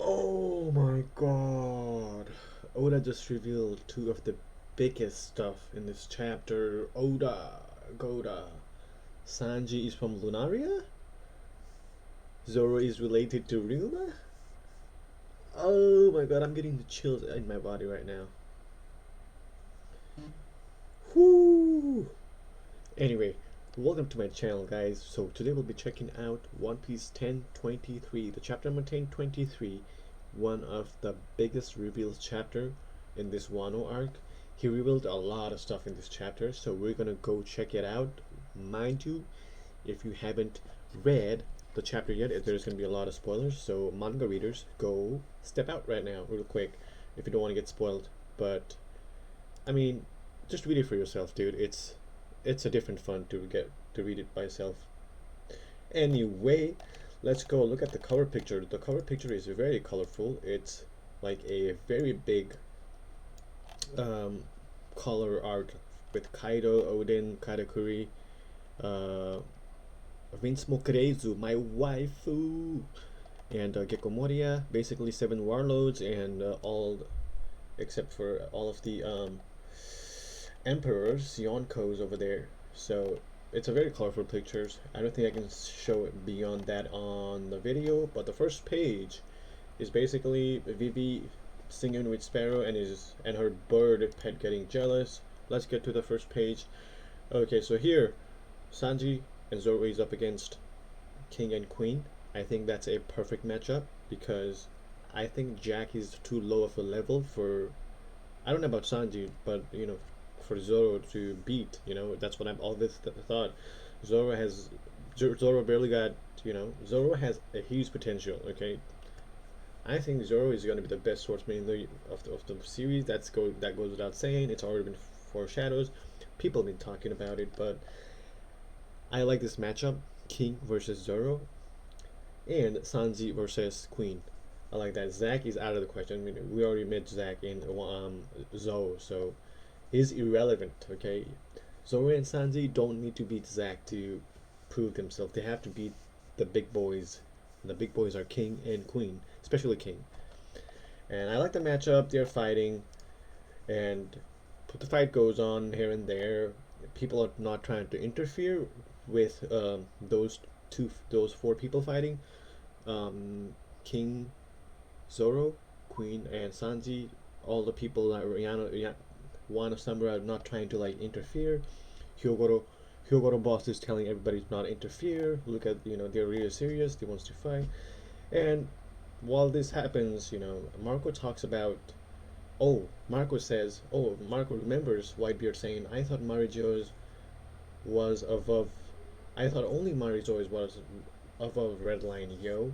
Oh my god. Oda just revealed two of the biggest stuff in this chapter. Oda, Goda. Sanji is from Lunaria? Zoro is related to Ryuma? Oh my god, I'm getting the chills in my body right now. Whoo! Anyway, welcome to my channel, guys. So today we'll be checking out One Piece 1023, the chapter number 1023, one of the biggest reveals chapter in this Wano arc. He revealed a lot of stuff in this chapter, so we're gonna go check it out. Mind you, if you haven't read the chapter yet, there's gonna be a lot of spoilers, so manga readers, go step out right now real quick if you don't want to get spoiled. But I mean, just read it for yourself, dude. It's a different fun to get to read it by yourself. Anyway, let's go look at the cover picture. The cover picture is very colorful. It's like a very big color art with Kaido, Oden, Katakuri, uh, Vince Mokurezu, my waifu, and Gecko Moria. Basically 7 warlords and all except for all of the emperors, Yonkos over there. So it's a very colorful pictures. I don't think I can show it beyond that on the video, but the first page is basically Vivi singing with Sparrow and her bird pet getting jealous. Let's get to the first page. Okay, so here Sanji and Zoro is up against King and Queen. I think that's a perfect matchup because I think Jack is too low of a level for, I don't know about Sanji, but you know, for Zoro to beat. You know, that's what I've always thought. Zoro barely got, you know, Zoro has a huge potential. Okay, I think Zoro is going to be the best swordsman in of the series. That goes without saying. It's already been foreshadowed. People have been talking about it, but I like this matchup: King versus Zoro, and Sanji versus Queen. I like that. Zack is out of the question. I mean, we already met Zack in Zou, so he's irrelevant. Okay, Zoro and Sanji don't need to beat Zack to prove themselves. They have to beat the big boys. And the big boys are King and Queen, especially King. And I like the matchup. They're fighting, and the fight goes on here and there. People are not trying to interfere with those 4 people fighting. King, Zoro, Queen, and Sanji. All the people that Wano Samurai are not trying to like interfere. Hyogoro boss is telling everybody to not interfere. Look at, you know, they're really serious. They wants to fight. And while this happens, you know, Marco talks about. Marco says. Marco remembers Whitebeard saying, "I thought Marijo's was above. I thought only Marijo's was above Red Line, yo.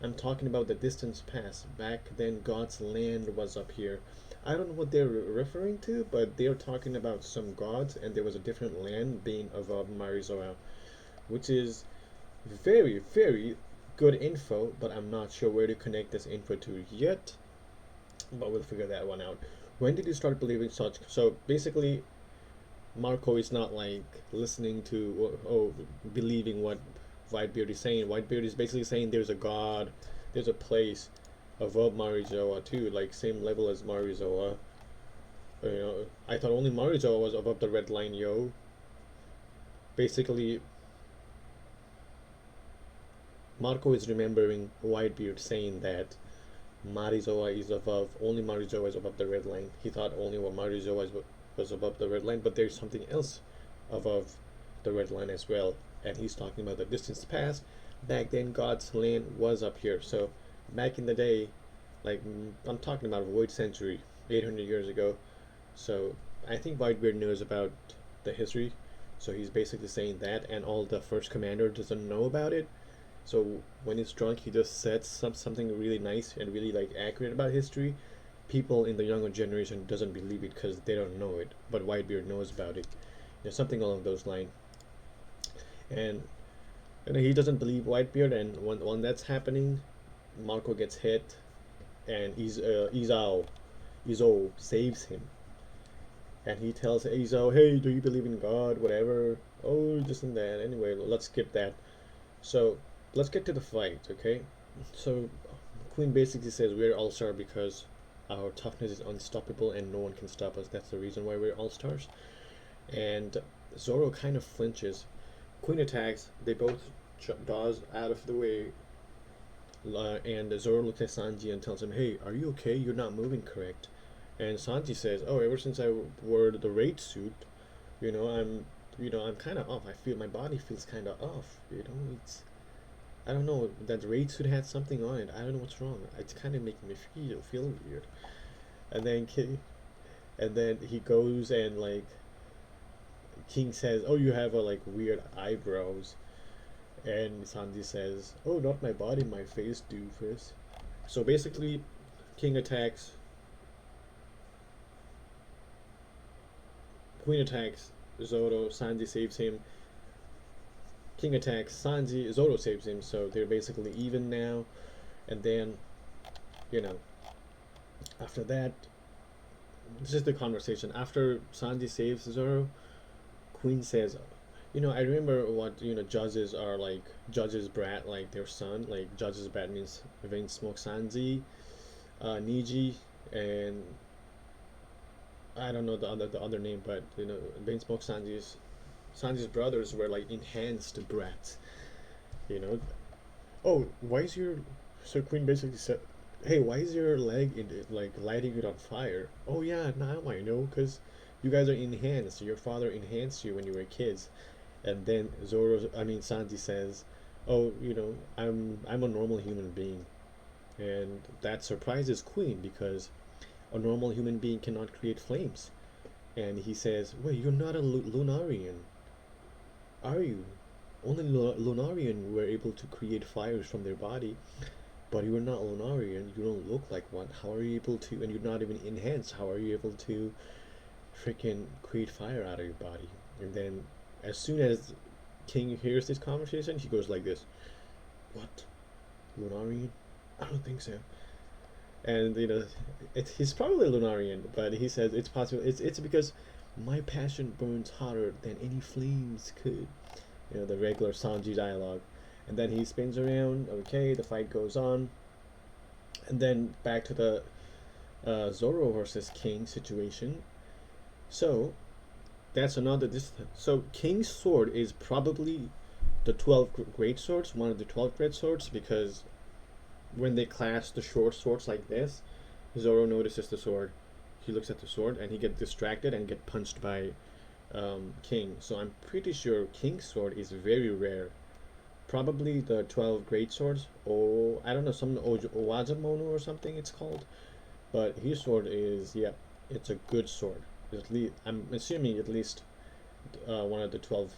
I'm talking about the distance pass. Back then, God's land was up here." I don't know what they're referring to, but they're talking about some gods, and there was a different land being above Marizoa, which is very, very good info, but I'm not sure where to connect this info to yet, but we'll figure that one out. When did you start believing such? So basically, Marco is not like listening to believing what Whitebeard is saying. Whitebeard is basically saying there's a god, there's a place above Marizoa too, like same level as Marizoa. You know, I thought only Marizoa was above the red line, yo. Basically, Marco is remembering Whitebeard saying that Marizoa is above, only Marizoa is above the red line. He thought only what Marizoa was above the red line, but there's something else above the red line as well. And he's talking about the distance past. Back then, God's land was up here. So back in the day, like I'm talking about Void Century, 800 years ago. So I think Whitebeard knows about the history. So he's basically saying that, and all the first commander doesn't know about it. So when he's drunk, he just says something really nice and really like accurate about history. People in the younger generation doesn't believe it because they don't know it, but Whitebeard knows about it. You know, something along those lines. And you know, he doesn't believe Whitebeard, and when that's happening, Marco gets hit, and Izo saves him, and he tells Izo, "Hey, do you believe in God? Whatever." Oh, this and that. Anyway, let's skip that. So let's get to the fight, okay? So Queen basically says we're all star because our toughness is unstoppable and no one can stop us. That's the reason why we're all stars. And Zoro kind of flinches. Queen attacks. They both dodge out of the way. And Zoro looks at Sanji and tells him, "Hey, are you okay? You're not moving correct." And Sanji says, "Oh, ever since I wore the raid suit, I'm kind of off. I feel my body feels kind of off. It's I don't know. That raid suit had something on it. I don't know what's wrong. It's kind of making me feel weird." And then he goes and like King says, "Oh, you have a like weird eyebrows." And Sanji says, "Oh, not my body, my face, doofus." So basically, King attacks, Queen attacks Zoro, Sanji saves him. King attacks Sanji, Zoro saves him. So they're basically even now. And then, you know, after that, this is the conversation. After Sanji saves Zoro, Queen says, I remember what judges are like. Judges brat like their son. Like judges brat means Vein Smoke Sanji, Niji, and I don't know the other name, but Vein Smoke Sanji's brothers were like enhanced brats. You know. Oh, why is your so Queen basically said, "Hey, why is your leg like lighting it on fire?" "Oh yeah, now I know, cause you guys are enhanced. Your father enhanced you when you were kids." And then Sanji says, "Oh, I'm a normal human being," and that surprises Queen because a normal human being cannot create flames. And he says, "Wait, you're not a Lunarian, are you? Only Lunarian were able to create fires from their body, but you're not Lunarian. You don't look like one. How are you able to? And you're not even enhanced. How are you able to freaking create fire out of your body?" And then as soon as King hears this conversation, he goes like this: "What? Lunarian? I don't think so." And he's probably Lunarian, but he says it's possible. It's because my passion burns hotter than any flames could. The regular Sanji dialogue. And then he spins around. Okay, the fight goes on, and then back to the Zoro versus King situation. So that's another. So King's sword is probably the 12 great swords, one of the 12 great swords, because when they clash the short swords like this, Zoro notices the sword. He looks at the sword and he gets distracted and get punched by King. So I'm pretty sure King's sword is very rare. Probably the 12 great swords. Oh, I don't know, some Owazamono or something it's called. But his sword is, yeah, it's a good sword. At least I'm assuming at least one of the 12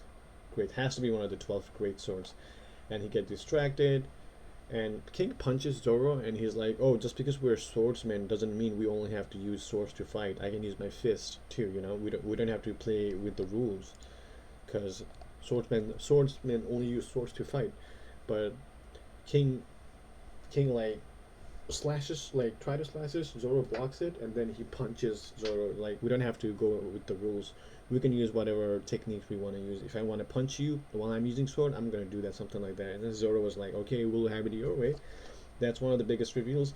great, has to be one of the 12 great swords. And he gets distracted, and King punches Zoro, and he's like, "Oh, just because we're swordsmen doesn't mean we only have to use swords to fight. I can use my fist too. We don't have to play with the rules, because swordsmen only use swords to fight." But King like slashes, like try to slashes, Zoro blocks it, and then he punches Zoro. Like, we don't have to go with the rules. We can use whatever techniques we want to use. If I want to punch you while I'm using sword, I'm gonna do that, something like that. And then Zoro was like, "Okay, we'll have it your way." That's one of the biggest reveals.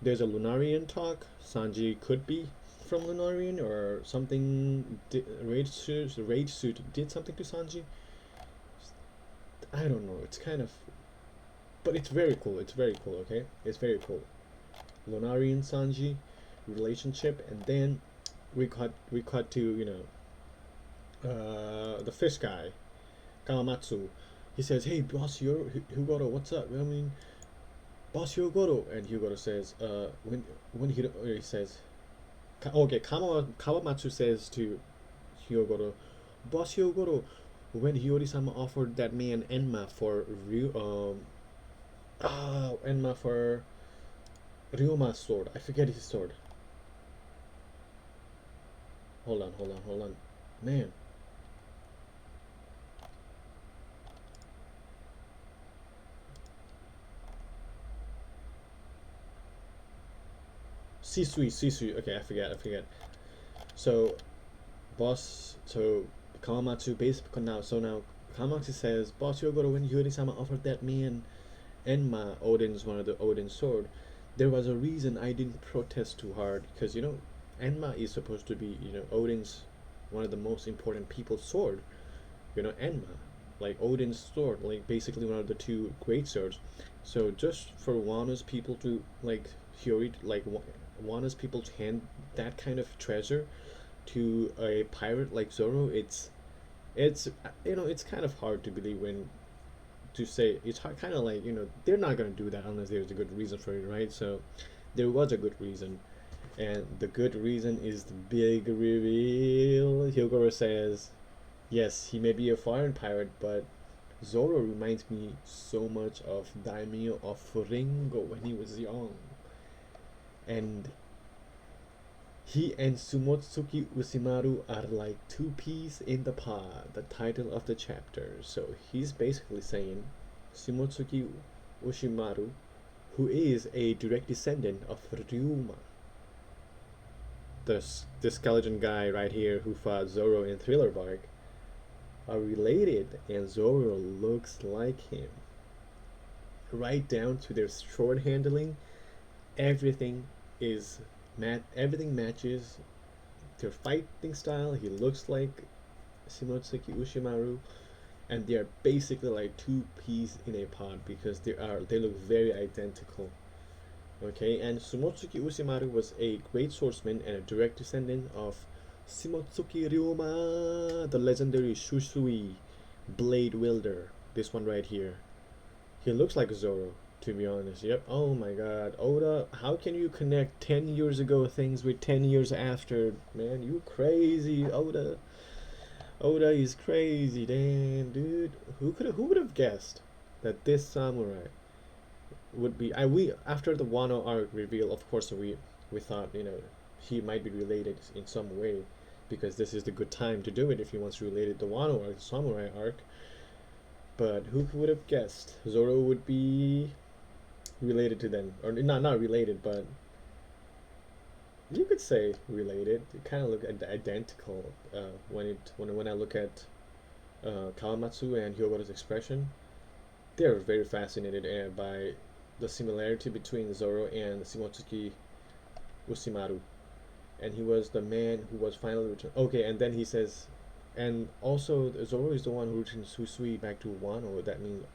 There's a Lunarian talk. Sanji could be from Lunarian or something. Raid suit did something to Sanji. I don't know. It's kind of, but it's very cool. It's very cool. Okay, it's very cool. Lunarian Sanji relationship, and then we cut to the fish guy, Kawamatsu. He says, "Hey, boss, Hyugoro, what's up?" "Boss Hyugoro," and Hyugoro says, when he says, okay, Kawamatsu says to Hyugoro, "Boss Hyugoro, when Hiyori-sama offered that man Enma for Ryuma's sword, I forget his sword. Hold on, man." Sisui. Okay, I forget. So, Kawamatsu basically now. So now Kawamatsu says, "Boss Hyogoro, when Yuri-sama offered that man Enma, Odin's one of the Odin's sword, there was a reason I didn't protest too hard, because Enma is supposed to be Odin's one of the most important people's sword. Enma, like Odin's sword, like basically one of the two great swords. So just for Wana's people to like hear it, like Wana's people to hand that kind of treasure to a pirate like Zoro, it's it's kind of hard to believe when to say it's kind of like they're not gonna do that unless there's a good reason for it, right? So there was a good reason, and the good reason is the big reveal. Hyogoro says, yes, he may be a foreign pirate, but Zoro reminds me so much of Daimyo of Furingo when he was young. And he and Sumotsuki Usimaru are like two peas in the pod, the title of the chapter. So he's basically saying Sumotsuki Usimaru, who is a direct descendant of Ryuma, the skeleton guy right here who fought Zoro in Thriller Bark, are related, and Zoro looks like him. Right down to their sword handling, everything is everything matches their fighting style. He looks like Shimotsuki Ushimaru, and they are basically like two peas in a pod because they look very identical. Okay, and Shimotsuki Ushimaru was a great swordsman and a direct descendant of Shimotsuki Ryuma, the legendary Shusui blade wielder. This one right here. He looks like Zoro, to be honest. Yep. Oh my god. Oda, how can you connect 10 years ago things with 10 years after? Man, you crazy, Oda. Oda is crazy, damn, dude. Who would have guessed that this samurai would be we after the Wano arc reveal, of course we thought, he might be related in some way because this is the good time to do it if he wants to relate it to Wano arc, the samurai arc. But who would have guessed Zoro would be related to them, or not related, but you could say related. They kind of look identical when I look at Kawamatsu and Hyogoro's expression. They're very fascinated by the similarity between Zoro and Shimotsuki Usimaru, and he was the man who was finally returned. Okay, and then he says, and also Zoro is the one who returned Susui back to Wano. That means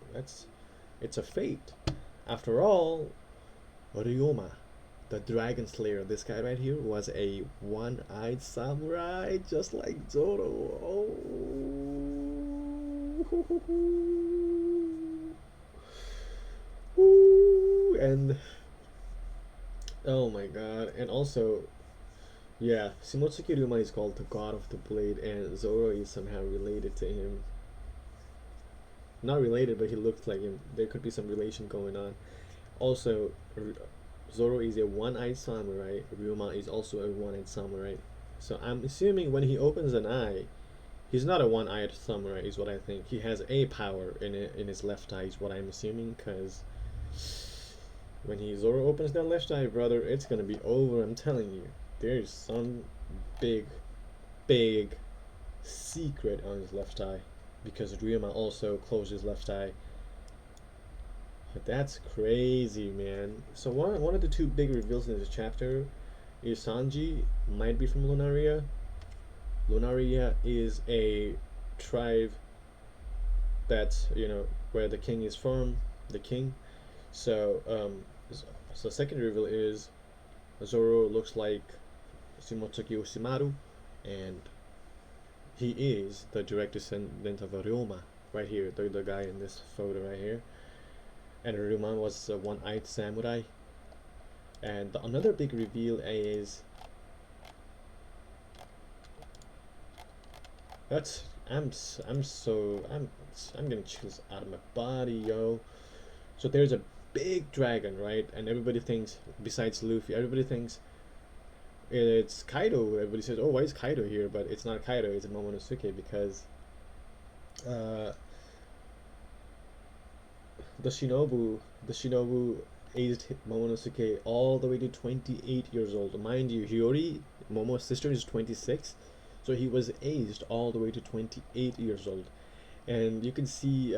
it's a fate. After all, Ryoma, the Dragon Slayer, this guy right here, was a one-eyed samurai, just like Zoro. Oh, and oh my god, and also, yeah, Shimotsuki Ryuma is called the God of the Blade, and Zoro is somehow related to him. Not related, but he looks like him. There could be some relation going on. Also, Zoro is a one-eyed samurai. Ryuma is also a one-eyed samurai. So I'm assuming when he opens an eye, he's not a one-eyed samurai, is what I think. He has a power in his left eye, is what I'm assuming, because when Zoro opens that left eye, brother, it's gonna be over, I'm telling you. There's some big secret on his left eye, because Ryuma also closed his left eye. But that's crazy, man. So one of the two big reveals in this chapter is Sanji might be from Lunaria. Lunaria is a tribe that's where the king is from, the king. So so second reveal is Zoro looks like Shimotsuki Usimaru, and he is the direct descendant of Ryuma right here, the guy in this photo right here. And Ryuma was a one-eyed samurai. And another big reveal is I'm getting chills out of my body, yo. So there's a big dragon, right? And everybody thinks, besides Luffy, everybody thinks it's Kaido. Everybody says, oh, why is Kaido here? But it's not Kaido, it's Momonosuke, because the Shinobu aged Momonosuke all the way to 28 years old. Mind you, Hiyori, Momo's sister, is 26, so he was aged all the way to 28 years old. And you can see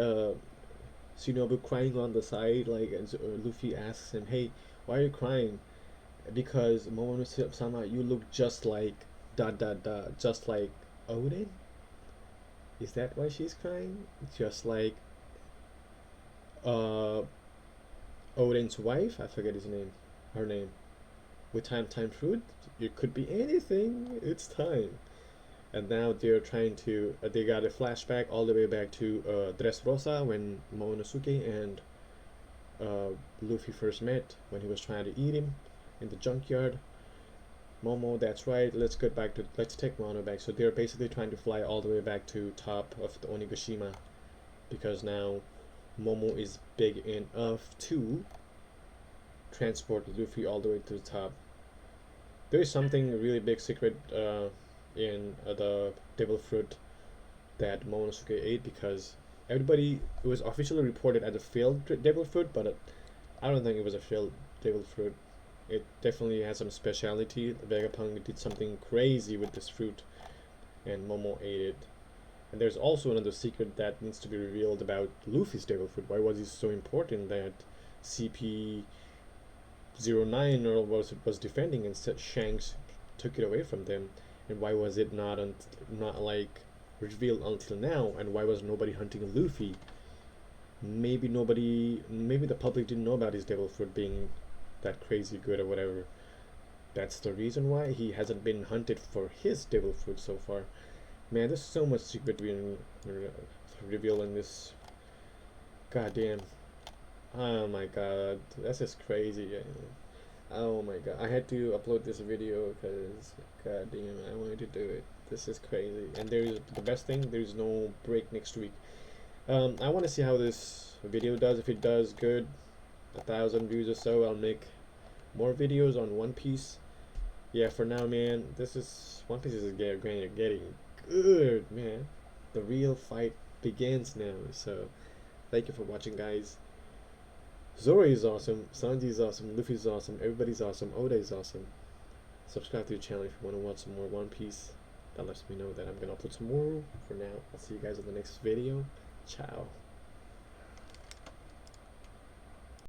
Shinobu crying on the side, like, and Luffy asks him, "Hey, why are you crying?" Because Momonosuke-sama, you look just like dot dot dot, just like Oden. Is that why she's crying? Just like uh Oden's wife, I forget his name, her name. With time fruit, it could be anything. It's time. And now they're trying to. They got a flashback all the way back to Dressrosa when Momonosuke and uh, Luffy first met when he was trying to eat him in the junkyard. Momo, that's right. Let's take Mono back. So they're basically trying to fly all the way back to top of the Onigashima because now Momo is big enough to transport Luffy all the way to the top. There is something really big secret in the devil fruit that Momonosuke ate because everybody it was officially reported as a failed devil fruit, but I don't think it was a failed devil fruit. It definitely has some speciality. Vegapunk did something crazy with this fruit, and Momo ate it. And there's also another secret that needs to be revealed about Luffy's devil fruit. Why was it so important that CP09 or was defending and Shanks took it away from them? And why was it not like revealed until now? And why was nobody hunting Luffy? Maybe the public didn't know about his devil fruit being that crazy good or whatever. That's the reason why he hasn't been hunted for his devil fruit so far. Man, there's so much secret being revealed in this. Goddamn. Oh my god, that's just crazy. Oh my god, I had to upload this video because goddamn, I wanted to do it. This is crazy. And there's the best thing. There's no break next week. I want to see how this video does. If it does good, 1,000 views or so, I'll make more videos on One Piece. Yeah, for now, man, this is One Piece is getting good, man. The real fight begins now. So, thank you for watching, guys. Zoro is awesome, Sanji is awesome, Luffy is awesome, everybody's awesome, Oda is awesome. Subscribe to the channel if you want to watch some more One Piece. That lets me know that I'm gonna upload some more. For now, I'll see you guys in the next video. Ciao.